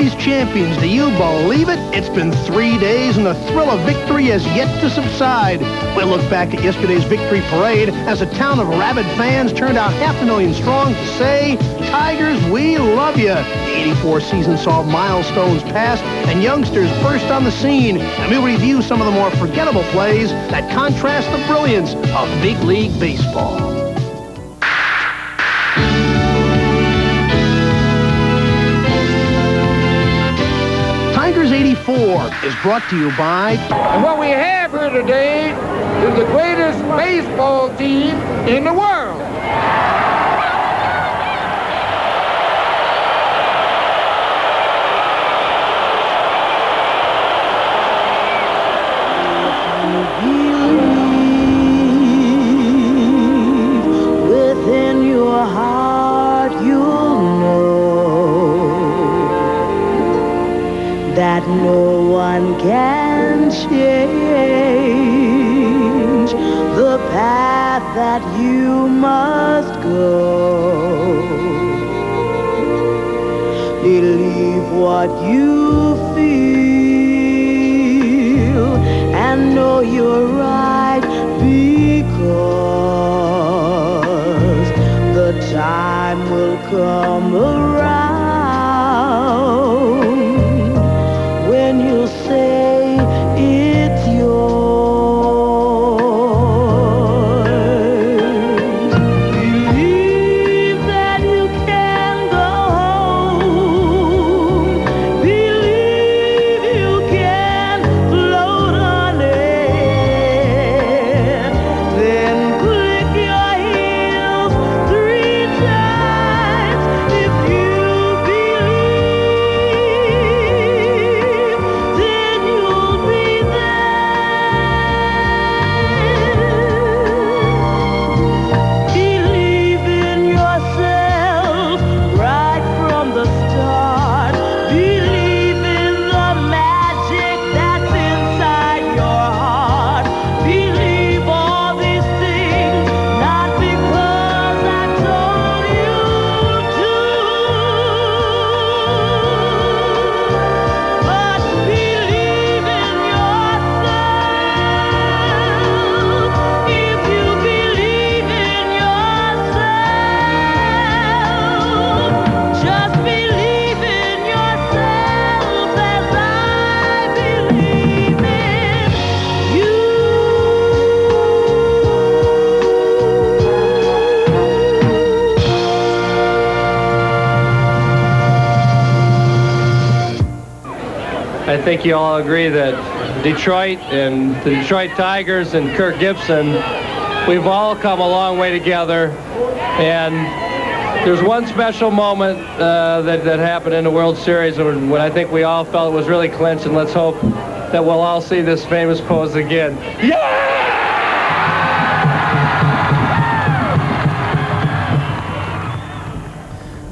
Series champions. Do you believe it? It's been 3 days and the thrill of victory has yet to subside. We'll look back at yesterday's victory parade as a town of rabid fans turned out 500,000 strong to say, Tigers, we love you. The 84 season saw milestones passed and youngsters burst on the scene. And we'll review some of the more forgettable plays that contrast the brilliance of big league baseball. Tigers 84 is brought to you by... And what we have here today is the greatest baseball team in the world. Within your heart you'll know that no one can change the path that you must go. Believe what you feel and know you're right, because the time will come around when you'll say it's yours. Believe that you can go home. Believe you can float on air. Then click your heels 3 times if you believe. Then you'll be there. Believe in yourself right from the start. Believe in the magic that's inside your heart. Believe all these things, not because I told you to, but believe in yourself. If you believe in yourself, just believe in yourself as I believe in you. I think you all agree that Detroit and the Detroit Tigers and Kirk Gibson, we've all come a long way together. And there's one special moment that happened in the World Series when I think we all felt it was really clinched, and let's hope that we'll all see this famous pose again. Yeah!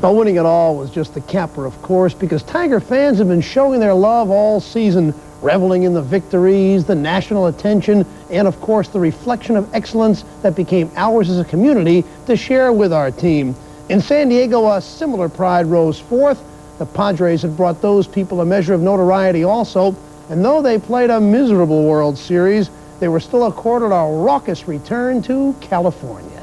But winning it all was just the capper, of course, because Tiger fans have been showing their love all season, reveling in the victories, the national attention, and of course the reflection of excellence that became ours as a community to share with our team. In San Diego, a similar pride rose forth. The Padres had brought those people a measure of notoriety also, and though they played a miserable World Series, they were still accorded a raucous return to California.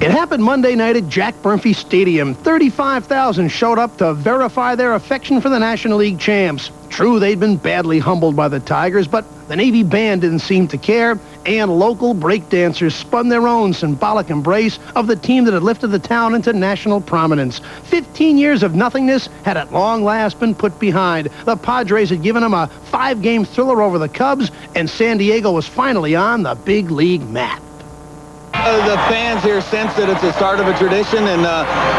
It happened Monday night at Jack Burnfee Stadium. 35,000 showed up to verify their affection for the National League champs. True, they'd been badly humbled by the Tigers, but the Navy band didn't seem to care, and local breakdancers spun their own symbolic embrace of the team that had lifted the town into national prominence. 15 years of nothingness had at long last been put behind. The Padres had given them a 5-game thriller over the Cubs, and San Diego was finally on the big league map. The fans here sense that it's the start of a tradition, and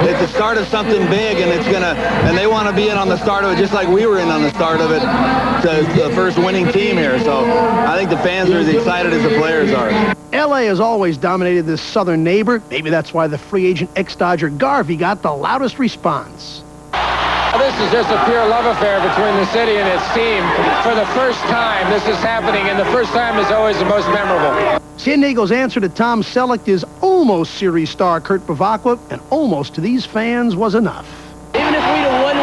it's the start of something big, and and they want to be in on the start of it just like we were in on the start of it, to the first winning team here. So I think the fans are as excited as the players are. LA has always dominated this southern neighbor. Maybe that's why the free agent ex-Dodger Garvey got the loudest response. This is just a pure love affair between the city and its team. For the first time, this is happening, and the first time is always the most memorable. San Diego's answer to Tom Selleck is almost series star Kurt Bevacqua, and almost to these fans was enough. Even if we'd have won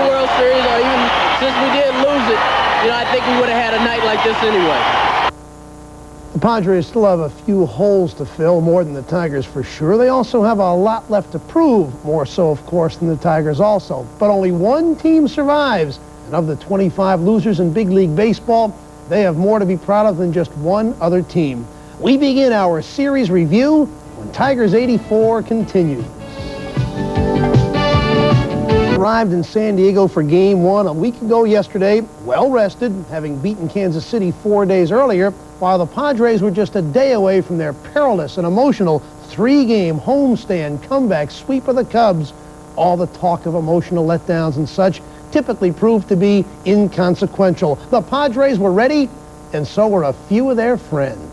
I think we would have had a night like this anyway. The Padres still have a few holes to fill, more than the Tigers for sure. They also have a lot left to prove, more so, of course, than the Tigers also. But only one team survives, and of the 25 losers in big league baseball, they have more to be proud of than just one other team. We begin our series review when Tigers 84 continues. Arrived in San Diego for Game 1 a week ago yesterday, well rested, having beaten Kansas City 4 days earlier, while the Padres were just a day away from their perilous and emotional 3-game homestand comeback sweep of the Cubs. All the talk of emotional letdowns and such typically proved to be inconsequential. The Padres were ready, and so were a few of their friends.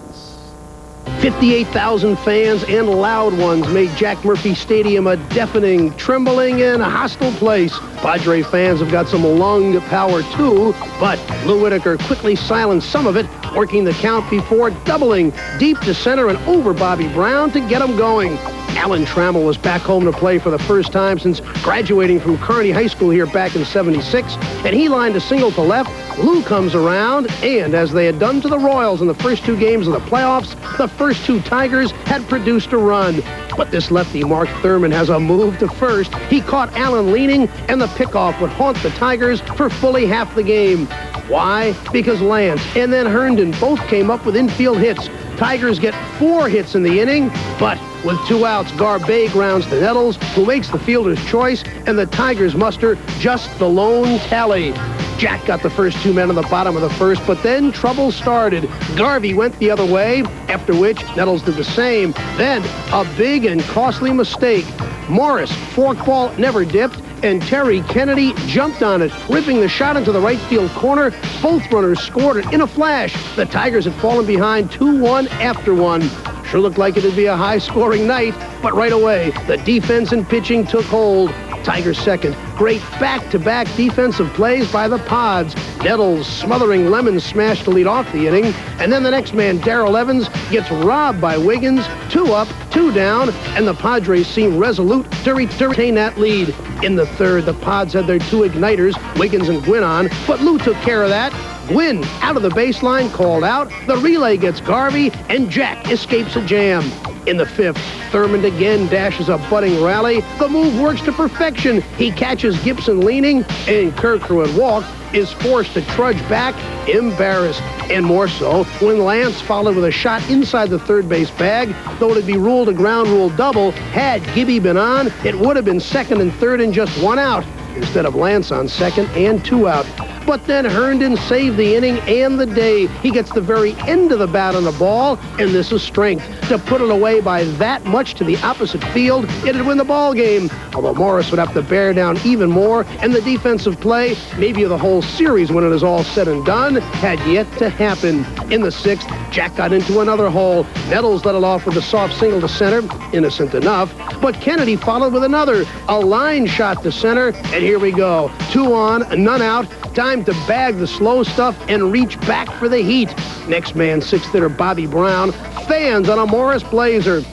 58,000 fans and loud ones made Jack Murphy Stadium a deafening, trembling, and hostile place. Padre fans have got some lung power too, but Lou Whitaker quickly silenced some of it, working the count before doubling deep to center and over Bobby Brown to get him going. Alan Trammell was back home to play for the first time since graduating from Kearney High School here back in '76, and he lined a single to left. Lou comes around, and as they had done to the Royals in the first 2 games of the playoffs, the first 2 Tigers had produced a run. But this lefty, Mark Thurman, has a move to first. He caught Allen leaning, and the pickoff would haunt the Tigers for fully half the game. Why? Because Lance and then Herndon both came up with infield hits. Tigers get 4 hits in the inning, but with 2 outs, Garbey grounds to Nettles, who makes the fielder's choice, and the Tigers muster just the lone tally. Jack got the first 2 men on the bottom of the first, but then trouble started. Garvey went the other way, after which Nettles did the same. Then a big and costly mistake. Morris, forkball, never dipped, and Terry Kennedy jumped on it, ripping the shot into the right field corner. Both runners scored it in a flash. The Tigers had fallen behind 2-1 after 1. Sure looked like it'd be a high-scoring night, but right away, the defense and pitching took hold. Tigers second. Great back-to-back defensive plays by the Pods. Nettles smothering Lemon smash to lead off the inning. And then the next man, Darrell Evans, gets robbed by Wiggins. 2 up, 2 down, and the Padres seem resolute to retain that lead. In the third, the Pods had their 2 igniters, Wiggins and Gwynn on, but Lou took care of that. Gwynn out of the baseline, called out. The relay gets Garvey, and Jack escapes a jam. In the 5th, Thurmond again dashes a budding rally. The move works to perfection. He catches Gibson leaning, and Kirk, who had walked, is forced to trudge back, embarrassed. And more so when Lance followed with a shot inside the third base bag. Though it'd be ruled a ground rule double, had Gibby been on, it would have been second and third and just 1 out, instead of Lance on second and 2 out. But then Herndon saved the inning and the day. He gets the very end of the bat on the ball, and this is strength. To put it away by that much to the opposite field, it'd win the ball game. Although Morris would have to bear down even more, and the defensive play, maybe of the whole series when it is all said and done, had yet to happen. In the 6th, Jack got into another hole. Nettles let it off with a soft single to center, innocent enough. But Kennedy followed with another, a line shot to center, and here we go. 2 on, none out. Time to bag the slow stuff and reach back for the heat. Next man, 6th hitter Bobby Brown, fans on a Morris Blazer.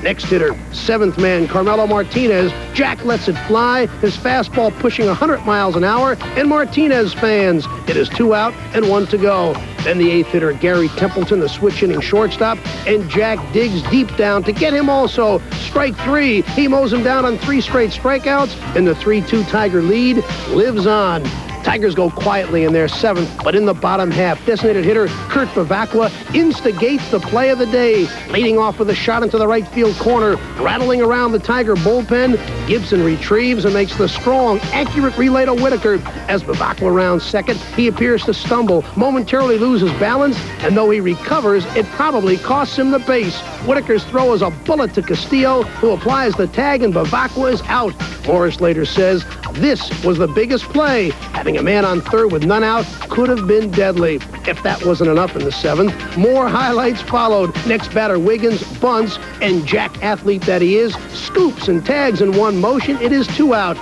Next hitter, 7th man, Carmelo Martinez. Jack lets it fly, his fastball pushing 100 miles an hour, and Martinez fans. It is 2 out and 1 to go. Then the 8th hitter, Gary Templeton, the switch-hitting shortstop, and Jack digs deep down to get him also. Strike 3. He mows him down on 3 straight strikeouts, and the 3-2 Tiger lead lives on. Tigers go quietly in their 7th, but in the bottom half, designated hitter Kurt Bavacqua instigates the play of the day, leading off with a shot into the right field corner, rattling around the Tiger bullpen. Gibson retrieves and makes the strong, accurate relay to Whitaker. As Bavacqua rounds second, he appears to stumble, momentarily loses balance, and though he recovers, it probably costs him the base. Whitaker's throw is a bullet to Castillo, who applies the tag, and Bavacqua is out. Morris later says, "This was the biggest play. Having a man on third with none out could have been deadly." If that wasn't enough in the 7th, more highlights followed. Next batter, Wiggins bunts, and Jack, athlete that he is, scoops and tags in one motion. It is 2 out.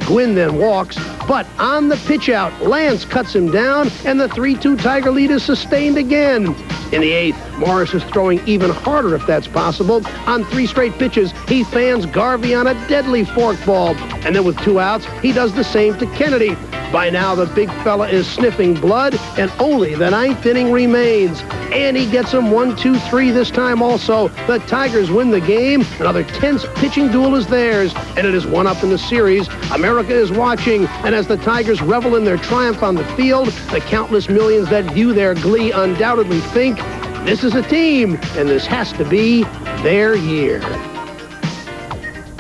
Gwynn then walks, but on the pitch out, Lance cuts him down, and the 3-2 Tiger lead is sustained again. In the 8th, Morris is throwing even harder if that's possible. On 3 straight pitches, he fans Garvey on a deadly forkball. And then with 2 outs, he does the same to Kennedy. By now, the big fella is sniffing blood, and only the 9th inning remains. And he gets him 1-2-3 this time also. The Tigers win the game. Another tense pitching duel is theirs, and it is 1-up in the series. America is watching, and as the Tigers revel in their triumph on the field, the countless millions that view their glee undoubtedly think, this is a team, and this has to be their year.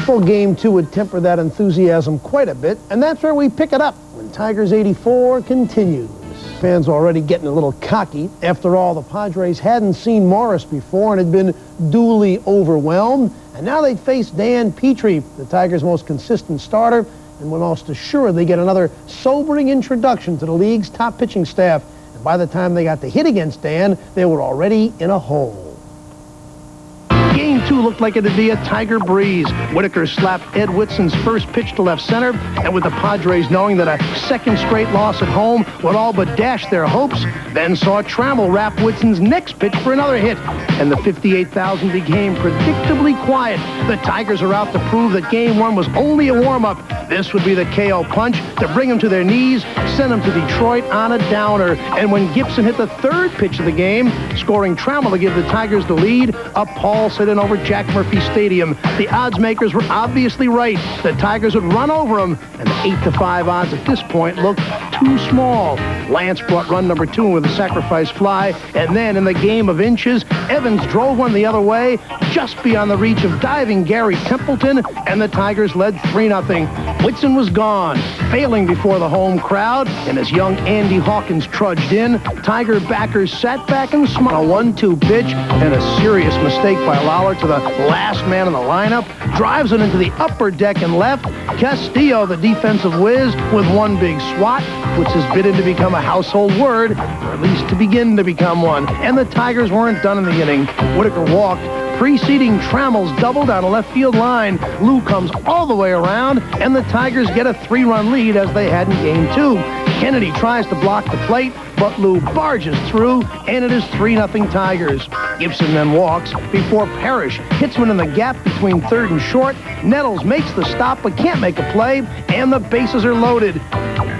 Full game 2 would temper that enthusiasm quite a bit, and that's where we pick it up when Tigers 84 continues. Fans already getting a little cocky. After all, the Padres hadn't seen Morris before and had been duly overwhelmed, and now they face Dan Petrie, the Tigers' most consistent starter, and will almost assuredly get another sobering introduction to the league's top pitching staff. And by the time they got to hit against Dan, they were already in a hole. Game 2 looked like it'd be a Tiger breeze. Whitaker slapped Ed Whitson's first pitch to left center, and with the Padres knowing that a second straight loss at home would all but dash their hopes, then saw Trammell wrap Whitson's next pitch for another hit, and the 58,000 became predictably quiet. The Tigers are out to prove that Game 1 was only a warm-up. This would be the KO punch to bring them to their knees, send them to Detroit on a downer. And when Gibson hit the third pitch of the game, scoring Trammell to give the Tigers the lead, a pall set in over Jack Murphy Stadium. The odds makers were obviously right. The Tigers would run over them, and the 8-5 odds at this point looked too small. Lance brought run number 2 with a sacrifice fly, and then in the game of inches, Evans drove one the other way, just beyond the reach of diving Gary Templeton, and the Tigers led 3-0. Whitson was gone, failing before the home crowd, and as young Andy Hawkins trudged in, Tiger backers sat back and smiled. A 1-2 pitch, and a serious mistake by Lawler to the last man in the lineup, drives it into the upper deck and left. Castillo, the defensive whiz, with one big swat, which has bidden to become a household word, or at least to begin to become one. And the Tigers weren't done in the inning. Whitaker walked, preceding Trammell's double down a left field line. Lou comes all the way around, and the Tigers get a 3-run lead as they had in Game 2. Kennedy tries to block the plate, but Lou barges through, and it is 3-0 Tigers. Gibson then walks before Parrish hits one in the gap between third and short. Nettles makes the stop but can't make a play, and the bases are loaded.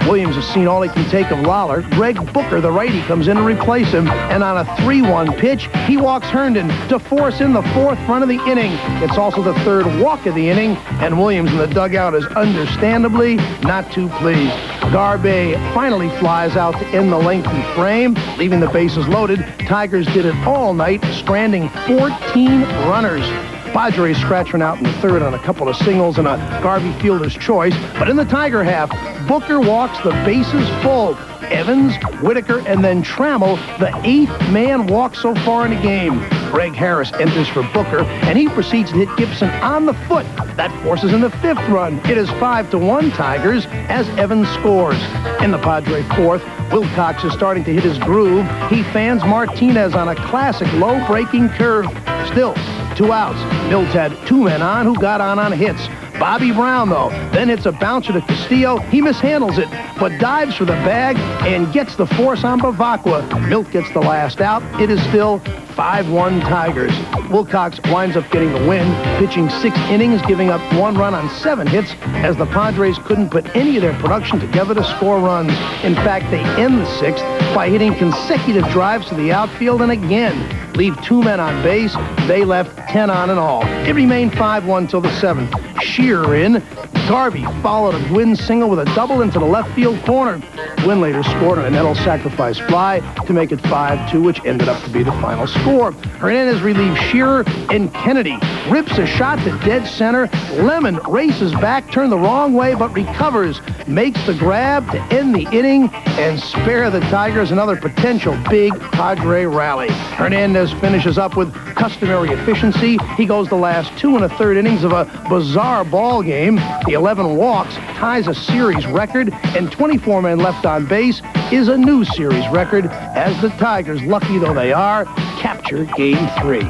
Williams has seen all he can take of Lawler. Greg Booker, the righty, comes in to replace him, and on a 3-1 pitch, he walks Herndon to force in the 4th run of the inning. It's also the 3rd walk of the inning, and Williams in the dugout is understandably not too pleased. Garbe finally flies out to end the lengthy frame, leaving the bases loaded. Tigers did it all night, stranding 14 runners. Padres scratching out in the 3rd on a couple of singles and a Garvey fielder's choice. But in the Tiger half, Booker walks the bases full. Evans, Whitaker, and then Trammell, the 8th man walk so far in the game. Greg Harris enters for Booker, and he proceeds to hit Gibson on the foot. That forces in the 5th run. It is 5-1 Tigers as Evans scores. In the Padre 4th, Wilcox is starting to hit his groove. He fans Martinez on a classic low-breaking curve. Still, 2 outs. Milt had 2 men on who got on hits. Bobby Brown, though, then hits a bouncer to Castillo. He mishandles it, but dives for the bag and gets the force on Bavacqua. Milt gets the last out. It is still 5-1 Tigers. Wilcox winds up getting the win, pitching 6 innings, giving up 1 run on 7 hits, as the Padres couldn't put any of their production together to score runs. In fact, they end the 6th by hitting consecutive drives to the outfield and again leave 2 men on base. They left 10 on in all. It remained 5-1 till the 7th. Shearer in. Garvey followed a Gwynn single with a double into the left field corner. Gwynn later scored on a Nettles sacrifice fly to make it 5-2, which ended up to be the final score. Hernandez relieved Shearer, and Kennedy rips a shot to dead center. Lemon races back, turned the wrong way, but recovers, makes the grab to end the inning and spare the Tigers another potential big Padre rally. Hernandez finishes up with customary efficiency. He goes the last 2 1/3 innings of a bizarre ball game. The 11 walks ties a series record, and 24 men left on base is a new series record as the Tigers, lucky though they are, capture Game 3.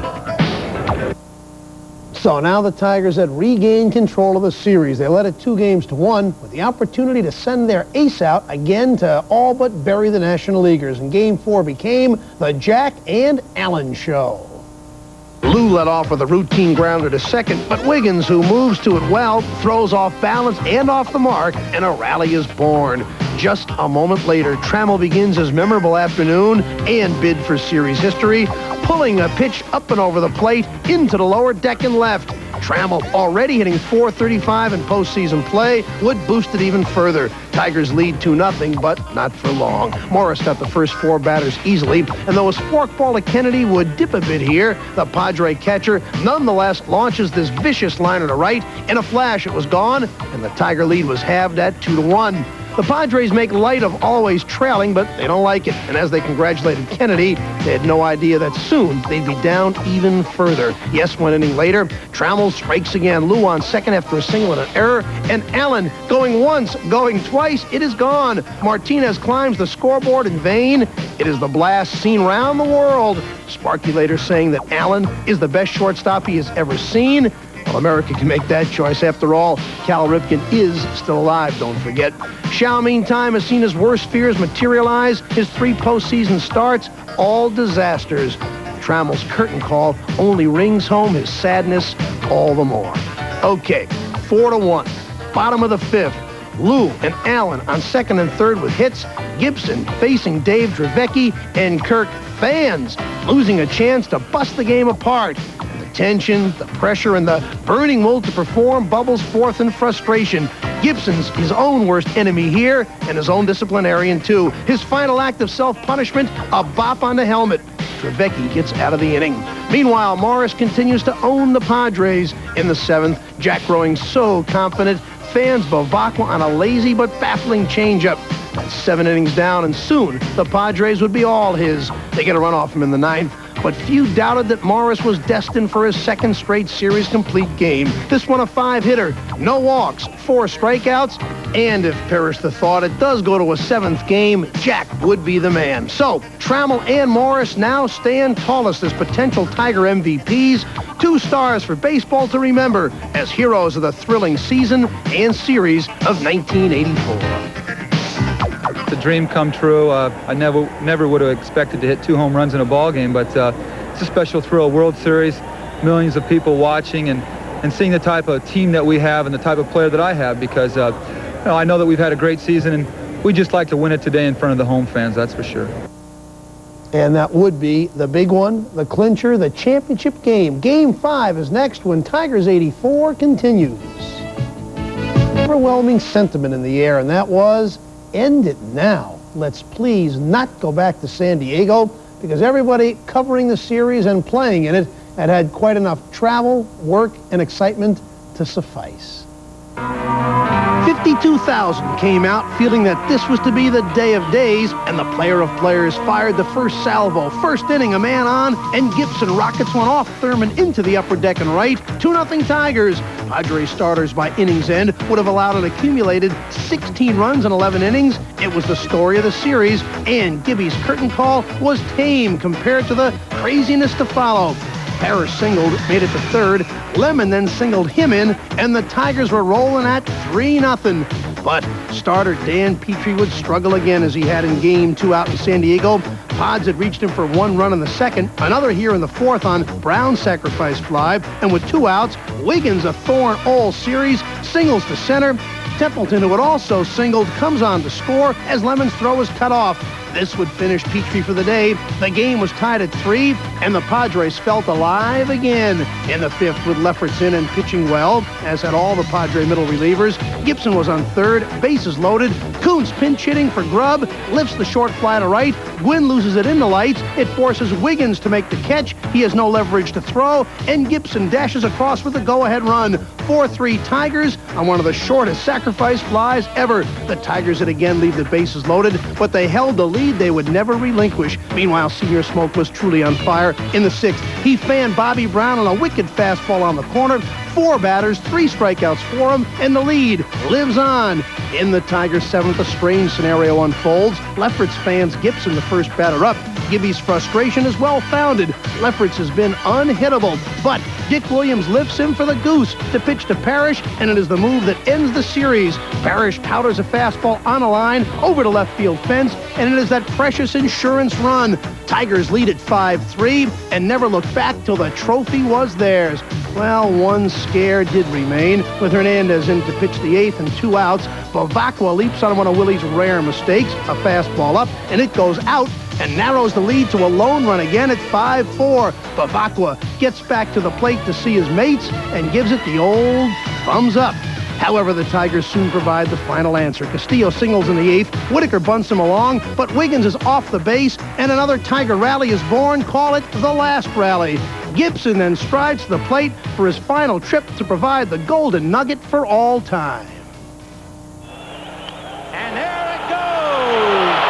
So now the Tigers had regained control of the series. They led it 2-1 with the opportunity to send their ace out again to all but bury the National Leaguers. And Game 4 became the Jack and Allen show. Lou led off with a routine grounder to second, but Wiggins, who moves to it well, throws off balance and off the mark, and a rally is born. Just a moment later, Trammell begins his memorable afternoon and bid for series history, pulling a pitch up and over the plate into the lower deck and left. Trammell, already hitting .435 in postseason play, would boost it even further. Tigers lead 2-0, but not for long. Morris got the first 4 batters easily, and though his forkball to Kennedy would dip a bit here, the Padre catcher nonetheless launches this vicious liner to right. In a flash, it was gone, and the Tiger lead was halved at 2-1. The Padres make light of always trailing, but they don't like it. And as they congratulated Kennedy, they had no idea that soon they'd be down even further. Yes, 1 inning later, Trammell strikes again. Lou on second after a single and an error. And Allen going once, going twice. It is gone. Martinez climbs the scoreboard in vain. It is the blast seen round the world. Sparky later saying that Allen is the best shortstop he has ever seen. Well, America can make that choice. After all, Cal Ripken is still alive, don't forget. Shao, meantime, has seen his worst fears materialize. His 3 postseason starts, all disasters. Trammell's curtain call only rings home his sadness all the more. Okay, 4-1, bottom of the 5th. Lou and Allen on second and third with hits. Gibson facing Dave Trevecki, and Kirk fans losing a chance to bust the game apart. Tension, the pressure, and the burning will to perform bubbles forth in frustration. Gibson's his own worst enemy here, and his own disciplinarian, too. His final act of self-punishment, a bop on the helmet. Trevecki gets out of the inning. Meanwhile, Morris continues to own the Padres in the 7th. Jack growing so confident, fans bivouac on a lazy but baffling changeup. That's 7 innings down, and soon the Padres would be all his. They get a run off him in the 9th. But few doubted that Morris was destined for his 2nd straight series complete game. This one a 5-hitter, no walks, 4 strikeouts, and if perish the thought, it does go to a 7th game, Jack would be the man. So, Trammell and Morris now stand tallest as potential Tiger MVPs, 2 stars for baseball to remember as heroes of the thrilling season and series of 1984. It's a dream come true. I never would have expected to hit 2 home runs in a ball game, but it's a special thrill. World Series, millions of people watching, and seeing the type of team that we have and the type of player that I have, because I know that we've had a great season, and we just like to win it today in front of the home fans, that's for sure. And that would be the big one, the clincher, the championship game. Game 5 is next when Tigers 84 continues. Overwhelming sentiment in the air, and that was, end it now. Let's please not go back to San Diego, because everybody covering the series and playing in it had quite enough travel, work, and excitement to suffice. 52,000 came out feeling that this was to be the day of days, and the player of players fired the first salvo. First inning, a man on, and Gibson rockets one off Thurman into the upper deck and right. 2-0 Tigers. Padres starters by innings end would have allowed an accumulated 16 runs in 11 innings. It was the story of the series, and Gibby's curtain call was tame compared to the craziness to follow. Parrish singled, made it to third. Lemon then singled him in, and the Tigers were rolling at 3-0. But starter Dan Petrie would struggle again as he had in Game 2 out in San Diego. Pods had reached him for 1 run in the 2nd, another here in the 4th on Brown's sacrifice fly, and with 2 outs, Wiggins, a thorn all series, singles to center. Templeton, who had also singled, comes on to score as Lemon's throw was cut off. This would finish Petrie for the day. The game was tied at 3, and the Padres felt alive again. In the 5th, with Lefferts in and pitching well, as had all the Padre middle relievers. Gibson was on third, bases loaded. Kuntz pinch hitting for Grubb, lifts the short fly to right. Gwynn loses it in the lights. It forces Wiggins to make the catch. He has no leverage to throw, and Gibson dashes across with the go-ahead run. 4-3 Tigers on one of the shortest sacrifice flies ever. The Tigers had again leave the bases loaded, but they held the lead they would never relinquish. Meanwhile, Senior Smoke was truly on fire in the 6th. He fanned Bobby Brown on a wicked fastball on the corner. 4 batters, 3 strikeouts for him, and the lead lives on. In the Tigers' 7th, a strange scenario unfolds. Lefferts fans Gibson the first batter up. Gibby's frustration is well-founded. Lefferts has been unhittable, but Dick Williams lifts him for the goose to pitch to Parrish, and it is the move that ends the series. Parrish powders a fastball on a line over the left field fence, and it is that precious insurance run. Tigers lead at 5-3 and never looked back till the trophy was theirs. Well, one scare did remain, with Hernandez in to pitch the eighth and 2 outs. Bavacqua leaps on one of Willie's rare mistakes, a fastball up, and it goes out and narrows the lead to a lone run again at 5-4. Bavacqua gets back to the plate to see his mates and gives it the old thumbs up. However, the Tigers soon provide the final answer. Castillo singles in the eighth. Whitaker bunts him along, but Wiggins is off the base, and another Tiger rally is born. Call it the last rally. Gibson then strides to the plate for his final trip to provide the golden nugget for all time. And there it goes!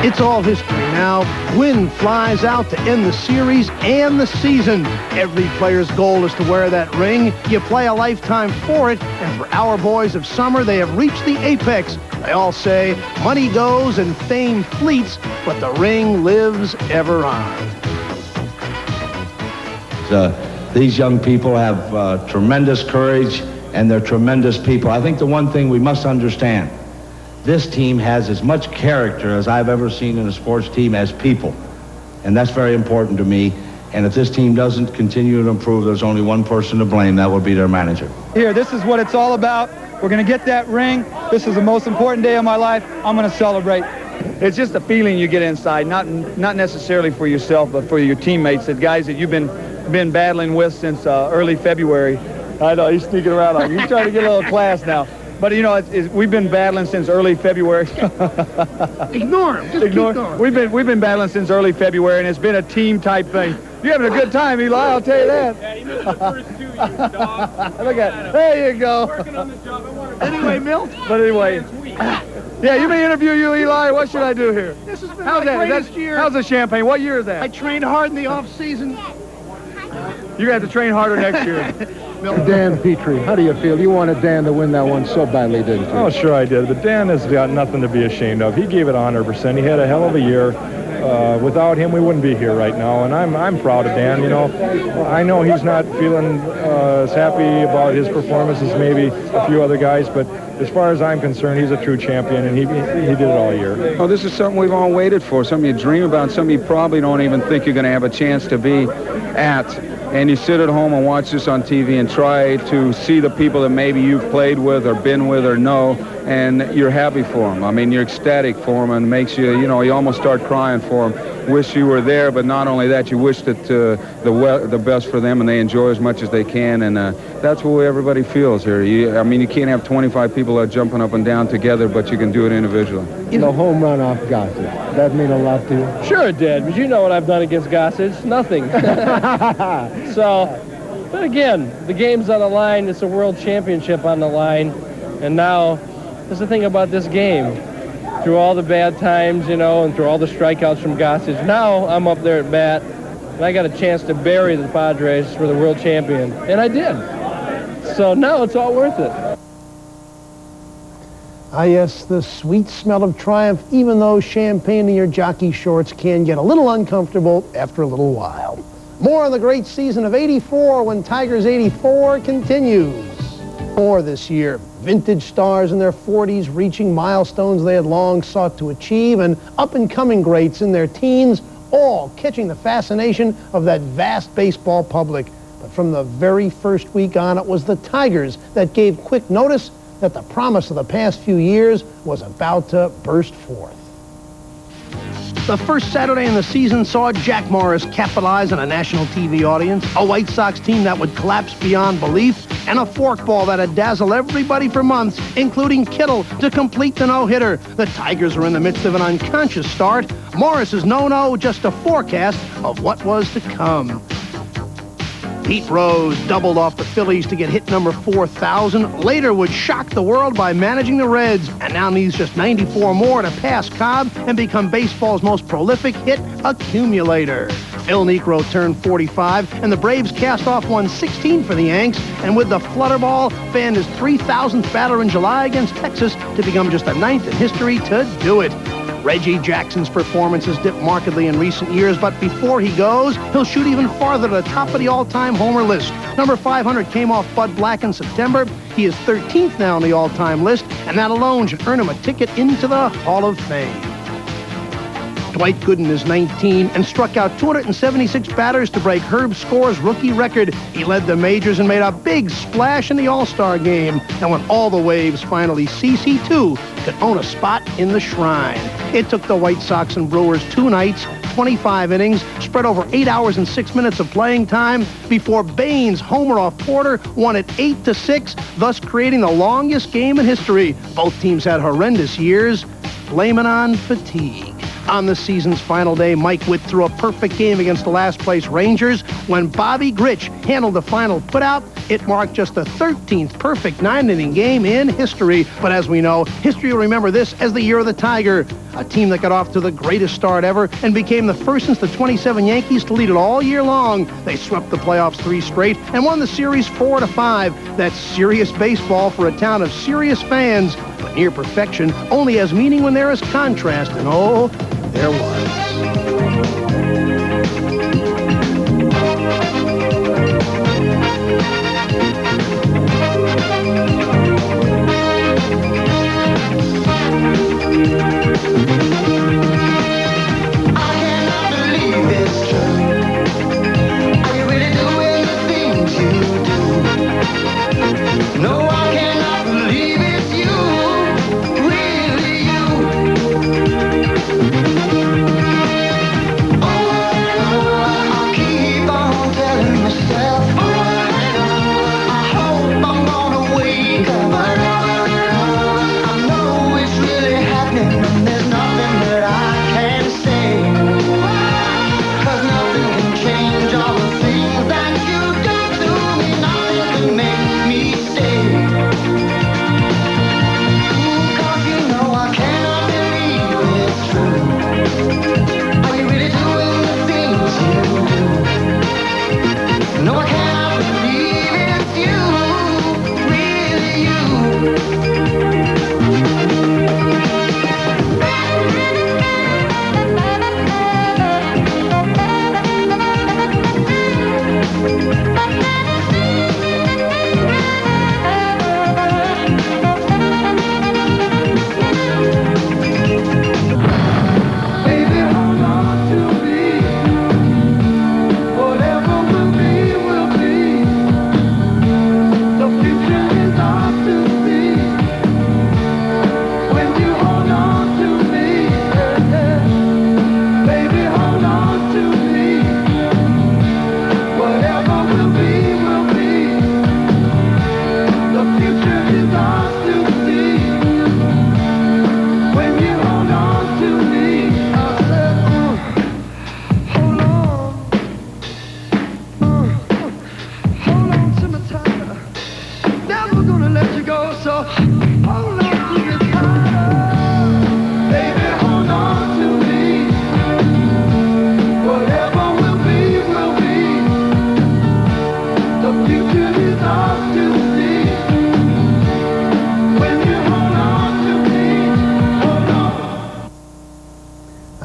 It's all history now. Win flies out to end the series and the season. Every player's goal is to wear that ring. You play a lifetime for it, and for our boys of summer, they have reached the apex. They all say money goes and fame fleets, but the ring lives ever on. These young people have tremendous courage, and they're tremendous people. I think the one thing we must understand, this team has as much character as I've ever seen in a sports team as people. And that's very important to me. And if this team doesn't continue to improve, there's only one person to blame. That would be their manager. Here, this is what it's all about. We're going to get that ring. This is the most important day of my life. I'm going to celebrate. It's just a feeling you get inside, not necessarily for yourself, but for your teammates, the guys that you've been battling with since early February. I know, he's sneaking around on you. He's trying to get a little class now. But, you know, we've been battling since early February. Ignore him. Just Ignore. keep going. We've been battling since early February, and it's been a team-type thing. You're having a good time, Eli, I'll tell you that. Yeah, he missed the first 2 years, dog. Look at there you go. Working on the job. I want to Anyway, Milt. But anyway, yeah, you may interview you, Eli. What should I do here? This has been How's my that? greatest year. How's the champagne? What year is I that? trained hard in the off-season. You're going to have to train harder next year. Dan Petrie, how do you feel? You wanted Dan to win that one so badly, didn't you? Oh, sure I did. But Dan has got nothing to be ashamed of. He gave it 100%. He had a hell of a year. Without him, we wouldn't be here right now, and I'm proud of Dan. You know, I know he's not feeling as happy about his performance as maybe a few other guys, but as far as I'm concerned, he's a true champion, and he did it all year. Oh, this is something we've all waited for, something you dream about, something you probably don't even think you're going to have a chance to be at. And you sit at home and watch this on TV and try to see the people that maybe you've played with or been with or know, and you're happy for them. I mean, you're ecstatic for them, and makes you, you know, you almost start crying for them. Wish you were there, but not only that, you wish that the best for them and they enjoy as much as they can, and that's what everybody feels here. I mean, you can't have 25 people that are jumping up and down together, but you can do it individually. The home run off Gossett, that mean a lot to you? Sure it did, but you know what I've done against Gossett. Nothing. So, but again, the game's on the line. It's a world championship on the line. And now, that's the thing about this game. Through all the bad times, you know, and through all the strikeouts from Gossett, now I'm up there at bat, and I got a chance to bury the Padres for the world champion. And I did. So now it's all worth it. Ah, yes, the sweet smell of triumph, even though champagne in your jockey shorts can get a little uncomfortable after a little while. More on the great season of '84 when Tigers '84 continues. More this year. Vintage stars in their 40s reaching milestones they had long sought to achieve, and up-and-coming greats in their teens, all catching the fascination of that vast baseball public. But from the very first week on, it was the Tigers that gave quick notice that the promise of the past few years was about to burst forth. The first Saturday in the season saw Jack Morris capitalize on a national TV audience, a White Sox team that would collapse beyond belief, and a forkball that'd dazzle everybody for months, including Kittle, to complete the no-hitter. The Tigers were in the midst of an unconscious start. Morris's no-no, just a forecast of what was to come. Pete Rose doubled off the Phillies to get hit number 4,000. Later would shock the world by managing the Reds, and now needs just 94 more to pass Cobb and become baseball's most prolific hit accumulator. Phil Niekro turned 45, and the Braves cast off 116 for the Yanks, and with the flutter ball, fanned his 3,000th batter in July against Texas to become just the 9th in history to do it. Reggie Jackson's performance has dipped markedly in recent years, but before he goes, he'll shoot even farther to the top of the all-time homer list. Number 500 came off Bud Black in September. He is 13th now on the all-time list, and that alone should earn him a ticket into the Hall of Fame. Dwight Gooden is 19 and struck out 276 batters to break Herb Score's rookie record. He led the majors and made a big splash in the All-Star game. And when all the waves finally cease, he too could own a spot in the shrine. It took the White Sox and Brewers 2 nights, 25 innings, spread over 8 hours and 6 minutes of playing time before Baines homer off Porter won it 8-6, thus creating the longest game in history. Both teams had horrendous years. Blame it on fatigue. On the season's final day, Mike Witt threw a perfect game against the last-place Rangers. When Bobby Grich handled the final putout, it marked just the 13th perfect 9-inning game in history. But as we know, history will remember this as the year of the Tiger, a team that got off to the greatest start ever and became the first since the 27 Yankees to lead it all year long. They swept the playoffs 3 straight and won the series 4-5. That's serious baseball for a town of serious fans. But near perfection only has meaning when there is contrast, and oh, there was.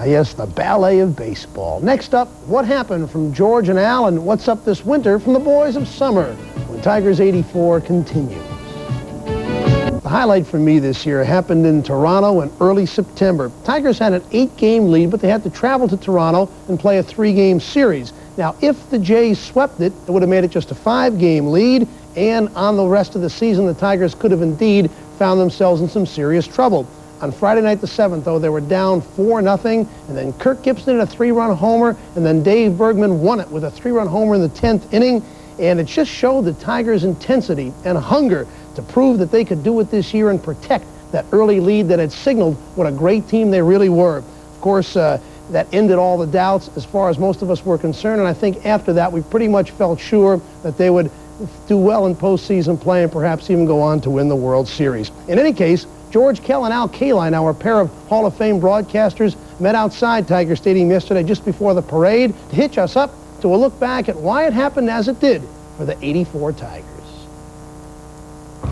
Yes, the ballet of baseball. Next up, what happened from George and Al, and what's up this winter from the boys of summer when Tigers 84 continues. The highlight for me this year happened in Toronto in early September. Tigers had an 8-game lead, but they had to travel to Toronto and play a 3-game series. Now, if the Jays swept it, it would have made it just a 5-game lead, and on the rest of the season, the Tigers could have indeed found themselves in some serious trouble. On Friday night the 7th, though, they were down 4-0, and then Kirk Gibson had a 3-run homer, and then Dave Bergman won it with a 3-run homer in the 10th inning, and it just showed the Tigers' intensity and hunger to prove that they could do it this year and protect that early lead that had signaled what a great team they really were. Of course, that ended all the doubts as far as most of us were concerned, and I think after that we pretty much felt sure that they would do well in postseason play and perhaps even go on to win the World Series. In any case, George Kell and Al Kaline, our pair of Hall of Fame broadcasters, met outside Tiger Stadium yesterday just before the parade to hitch us up to a look back at why it happened as it did for the '84 Tigers.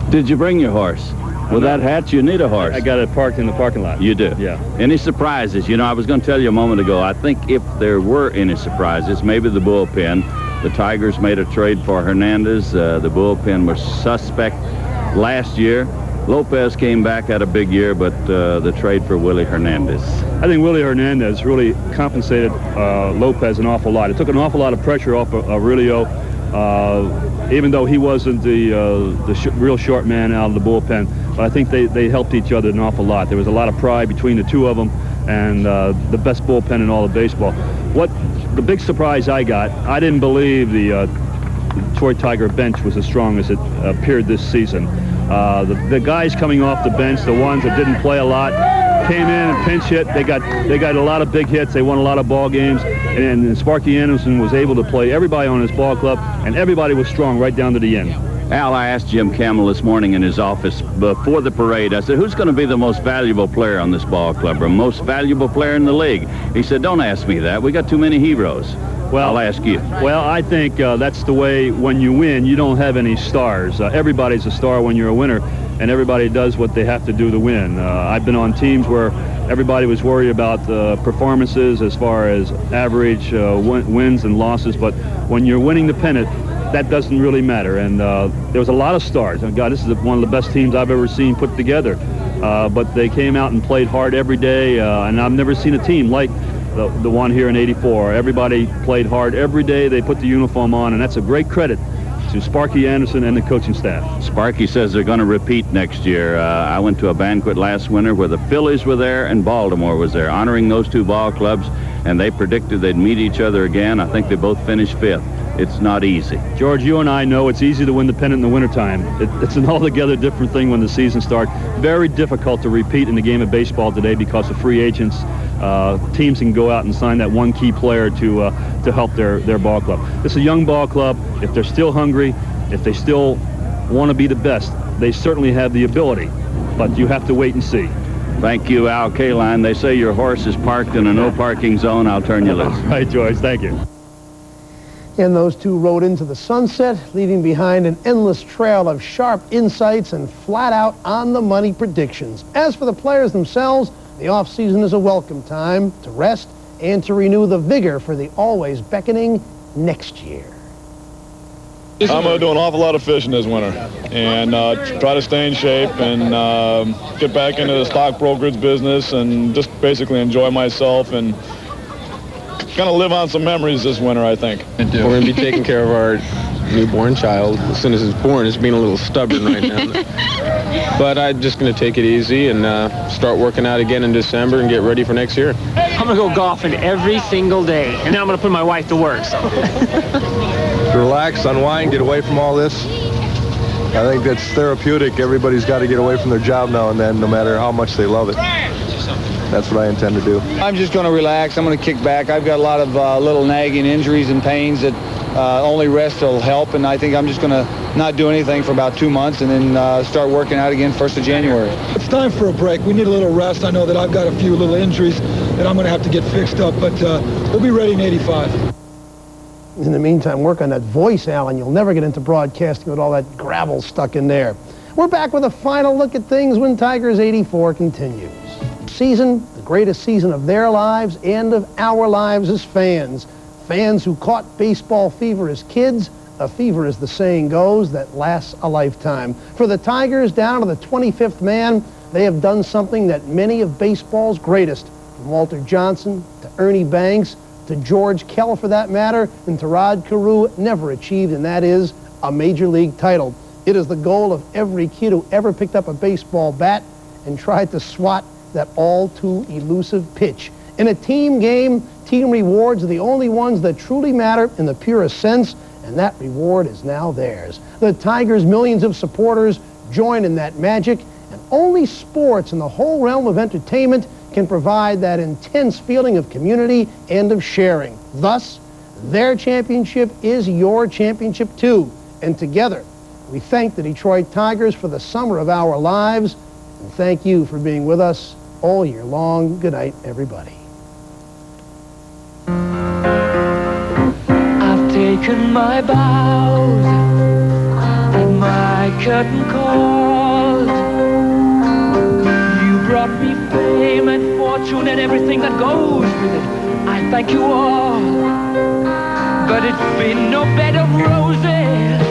Did you bring your horse? With that hat, you need a horse. I got it parked in the parking lot. You do? Yeah. Any surprises? You know, I was going to tell you a moment ago, I think if there were any surprises, maybe the bullpen. The Tigers made a trade for Hernandez. The bullpen was suspect last year. Lopez came back, had a big year, but the trade for Willie Hernandez. I think Willie Hernandez really compensated Lopez an awful lot. It took an awful lot of pressure off of Aurelio, even though he wasn't the real short man out of the bullpen. But I think they helped each other an awful lot. There was a lot of pride between the two of them, and the best bullpen in all of baseball. The big surprise I got, I didn't believe the Detroit Tiger bench was as strong as it appeared this season. The guys coming off the bench, the ones that didn't play a lot, came in and pinch hit. They got a lot of big hits. They won a lot of ball games, and Sparky Anderson was able to play everybody on his ball club, and everybody was strong right down to the end. Al, I asked Jim Campbell this morning in his office before the parade, I said, who's going to be the most valuable player on this ball club, or most valuable player in the league? He said, don't ask me that. We got too many heroes. Well, I'll ask you. Well, I think that's the way when you win, you don't have any stars. Everybody's a star when you're a winner, and everybody does what they have to do to win. I've been on teams where everybody was worried about performances as far as average wins and losses, but when you're winning the pennant, that doesn't really matter. And there was a lot of stars. Oh, God, this is one of the best teams I've ever seen put together. But they came out and played hard every day, and I've never seen a team like the one here in '84. Everybody played hard every day. They put the uniform on, and that's a great credit to Sparky Anderson and the coaching staff. Sparky says they're going to repeat next year. I went to a banquet last winter where the Phillies were there and Baltimore was there, honoring those two ball clubs, and they predicted they'd meet each other again. I think they both finished 5th. It's not easy. George, you and I know it's easy to win the pennant in the wintertime. It's an altogether different thing when the season starts. Very difficult to repeat in the game of baseball today because of free agents. Teams can go out and sign that one key player to help their ball club. It's a young ball club. If they're still hungry, if they still want to be the best, they certainly have the ability. But you have to wait and see. Thank you, Al Kaline. They say your horse is parked in a no parking zone. I'll turn you loose. All right, George. Thank you. And those two rode into the sunset, leaving behind an endless trail of sharp insights and flat-out on-the-money predictions. As for the players themselves, the off-season is a welcome time to rest and to renew the vigor for the always beckoning next year. I'm going to do an awful lot of fishing this winter and try to stay in shape and get back into the stock brokerage business and just basically enjoy myself and kind of live on some memories this winter, I think. We're going to be taking care of our newborn child as soon as it's born. It's being a little stubborn right now. But I'm just going to take it easy and start working out again in December and get ready for next year. I'm going to go golfing every single day, and then I'm going to put my wife to work. So. Relax, unwind, get away from all this. I think that's therapeutic. Everybody's got to get away from their job now and then, no matter how much they love it. That's what I intend to do. I'm just going to relax. I'm going to kick back. I've got a lot of little nagging injuries and pains that only rest will help, and I think I'm just going to not do anything for about 2 months and then start working out again 1st of January. It's time for a break. We need a little rest. I know that I've got a few little injuries that I'm going to have to get fixed up, but we'll be ready in '85. In the meantime, work on that voice, Alan. You'll never get into broadcasting with all that gravel stuck in there. We're back with a final look at things when Tigers '84 continues. Season, the greatest season of their lives and of our lives as fans. Fans who caught baseball fever as kids, a fever, as the saying goes, that lasts a lifetime. For the Tigers, down to the 25th man, they have done something that many of baseball's greatest, from Walter Johnson to Ernie Banks to George Kell, for that matter, and to Rod Carew, never achieved, and that is a major league title. It is the goal of every kid who ever picked up a baseball bat and tried to swat that all-too-elusive pitch. In a team game, team rewards are the only ones that truly matter in the purest sense, and that reward is now theirs. The Tigers' millions of supporters join in that magic, and only sports in the whole realm of entertainment can provide that intense feeling of community and of sharing. Thus, their championship is your championship too, and together, we thank the Detroit Tigers for the summer of our lives, and thank you for being with us all year long. Good night, everybody. I've taken my bows and my curtain calls. You brought me fame and fortune and everything that goes with it. I thank you all, but it's been no bed of roses.